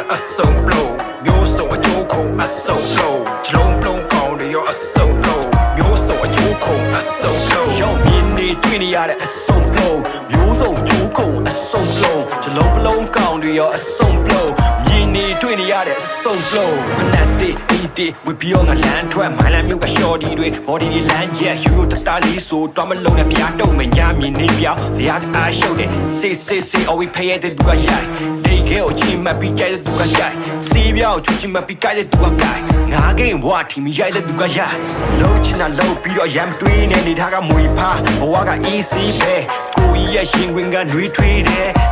a so blow You're so a joke a so blow Chlong blow down to your a so blow You're so a joke a so blow Yo mini twinny at a so blow You're so joke a so blow Chlong blow down to your a so blow Mini twinny at a so blow When that day we be on a land to a mile and you got shorty body land yeah you the tally so drum alone and piano man yammy nibia the I showed it say oh we pay it to a yai they go chim my be guided to a yai see me out to chim my be guided to a guy again what him guided to a yai low china low be your yam twin and it haga mui pa waga easy pay go ye shin wing and retreat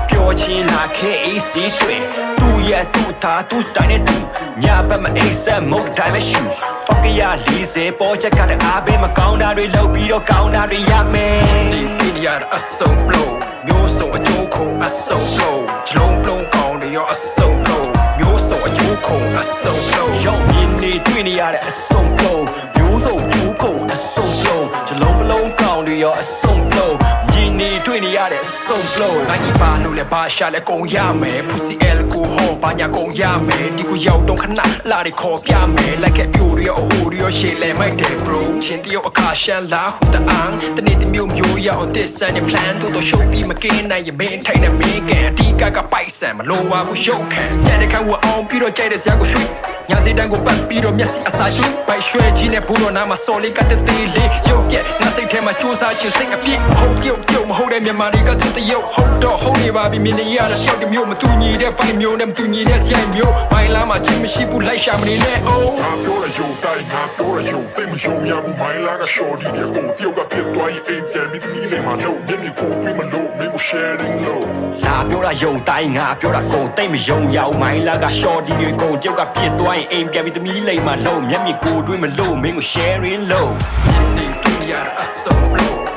pure chin like easy twin tu ya tu ta tu style tu nya ba ma ace moတိုင်းပဲရှူပောက်ကရ40ပေါ်ချက်ကတဲ့အားပေးမကောင်းတာတွေလုပ်ပြီးတော့ကောင်းတာတွေရမယ်ဒီပြရအစုံ blow မျိုးစုံအကျိုးခုံအစုံ blow ချလုံးလုံးကောင်းတွေရောအစုံ blow မျိုးစုံအကျိုးခုံအစုံ blow ရောက်မြင်နေတွေ့နေရတဲ့အစုံ blow မျိုးစုံကျိုးခုံအစုံ blow ချလုံးလုံးကောင်းတွေရောအစုံ blow မြင်နေတွေ့နေရတဲ့အစုံ blow နိုင်ကြီးပါလို့လဲဘာရှာလဲကုန်ရမယ် pussy alcohol ဘာညာကုန်ရမယ်ဒီကိုရောက်တော့ခဏလာတွေခေါ်ပြမယ် like a beauty or audio ရှေ့လဲမိုက်တယ် bro ချင်းတယောက်အခါရှမ်းလာဟူတအောင်တနေ့တစ်မျိုးမျိုးရအောင် this and plan တို့ show ပြီးမကင်းနိုင်ရင်မင်းထိုင်နေမင်းကန်အတီးကပိုက်ဆံမလိုပါဘူးရုပ်ခံကြတဲ့ခါဝအောင်ပြီးတော့ကြိုက်တဲ့ဇာတ်ကိုရွှေ့ညာစီတန်းကိုပတ်ပြီးတော့မျက်စိအစာကျွေးပိုက်ရွှဲကြီးနဲ့ဘူးတော့နားမှာစော်လေးကတဲ့သေးလေးရုပ်ပြက်ငါစိတ်ထဲမှာကြိုးစားချင်စိတ်အပြည့်ဟုတ်ပြုတ်မဟုတ်တဲ့မြန်မာတွေကသူတရုပ်ဟုတ်တော့ဟုတ်နေပါပြီမြင်နေရတဲ့တယောက်တစ်မျိုးမတူညီတဲ့ fight မျိုးနဲ့မတူညီတဲ့ဇာတ်မျိုးဘိုင်လာမှာချင်းမရှိဘူးလိုက်ရှာမနေနဲ့ oh ငါပြောရရုံတိုင်းငါပြောရရုံသိမယုံရဘူးမိုင်းလာကရှော်ဒီတဲ့ကိုတယောက်ကဖြစ်သွားရင်အိမ်ပြန်ပြီးသမီးလေးမှာလို့မျက်မြင်ကိုတွေ့မလို့မင်းကို sharing လို့လာပြောတာယုံတိုင်းငါပြောတာကုန်သိမယုံရဘူးမိုင်းလာက short ဒီတွေကုန်တယောက်ကဖြစ်သွားရင်အိမ်ပြန်ပြီးသမီးလေးမှာလို့မျက်မြင်ကိုတွေ့မလို့မင်းကို sharing လို့ဒီနေ့တွေ့ရတဲ့အစုံလို့